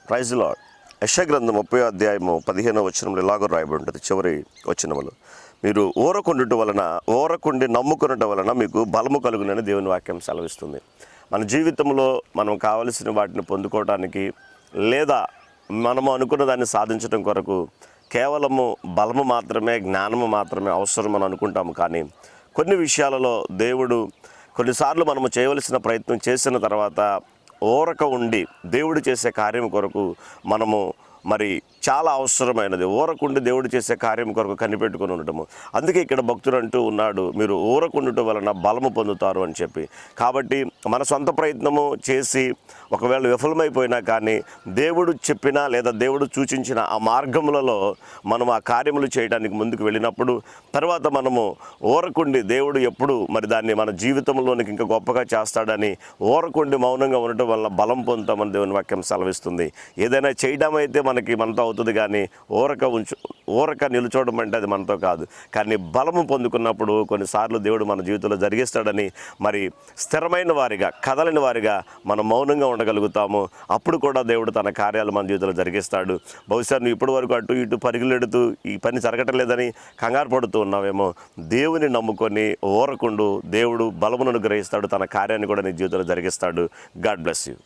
Praise lord. యెషయా గ్రంథం 30వ అధ్యాయము 15వ వచనంలో ఇలాగ రాయబడి ఉంటుంది. చివరి వచనములు, మీరు ఊరకుండి నమ్ముకునటం వలన మీకు బలము కలుగునని దేవుని వాక్యం సెలవిస్తుంది. మన జీవితంలో మనం కావలసిన వాటిని పొందుకోవడానికి లేదా మనము అనుకున్న దాన్ని సాధించడం కొరకు కేవలము బలము మాత్రమే, జ్ఞానము మాత్రమే అవసరం అని అనుకుంటాము. కానీ కొన్ని విషయాలలో దేవుడు కొన్నిసార్లు మనము చేయవలసిన ప్రయత్నం చేసిన తర్వాత ఊరక ఉండి దేవుడు చేసే కార్యం కొరకు మనము చాలా అవసరమైనది ఊరకుండి దేవుడు చేసే కార్యం కొరకు కనిపెట్టుకుని ఉండటము. అందుకే ఇక్కడ భక్తుడు అంటూ ఉన్నాడు, మీరు ఊరకుండటం వలన బలము పొందుతారు అని చెప్పి. కాబట్టి మన సొంత ప్రయత్నము చేసి ఒకవేళ విఫలమైపోయినా కానీ దేవుడు చెప్పిన లేదా దేవుడు సూచించిన ఆ మార్గములలో మనం ఆ కార్యములు చేయడానికి ముందుకు వెళ్ళినప్పుడు తర్వాత మనము ఊరకుండి దేవుడు ఎప్పుడు దాన్ని మన జీవితంలోనికి ఇంకా గొప్పగా చేస్తాడని ఊరకుండి మౌనంగా ఉండటం వల్ల బలం పొందుతామని దేవుని వాక్యం సెలవిస్తుంది. ఏదైనా చేయడం అయితే మనతో అవుతుంది, కానీ ఊరక నిలుచోవడం అంటే అది మనతో కాదు. కానీ బలము పొందుకున్నప్పుడు కొన్నిసార్లు దేవుడు మన జీవితంలో జరిగిస్తాడని, స్థిరమైన వారిగా కదలని వారిగా మనం మౌనంగా ఉండగలుగుతాము. అప్పుడు కూడా దేవుడు తన కార్యాలు మన జీవితంలో జరిగిస్తాడు. బహుశా నువ్వు ఇప్పటి వరకు అటు ఇటు పరుగులెడుతూ ఈ పని జరగటం లేదని కంగారు పడుతూ ఉన్నావేమో. దేవుని నమ్ముకొని ఊరకుండు, దేవుడు బలమును అనుగ్రహిస్తాడు, తన కార్యాన్ని కూడా నీ జీవితంలో జరిగిస్తాడు. God bless you.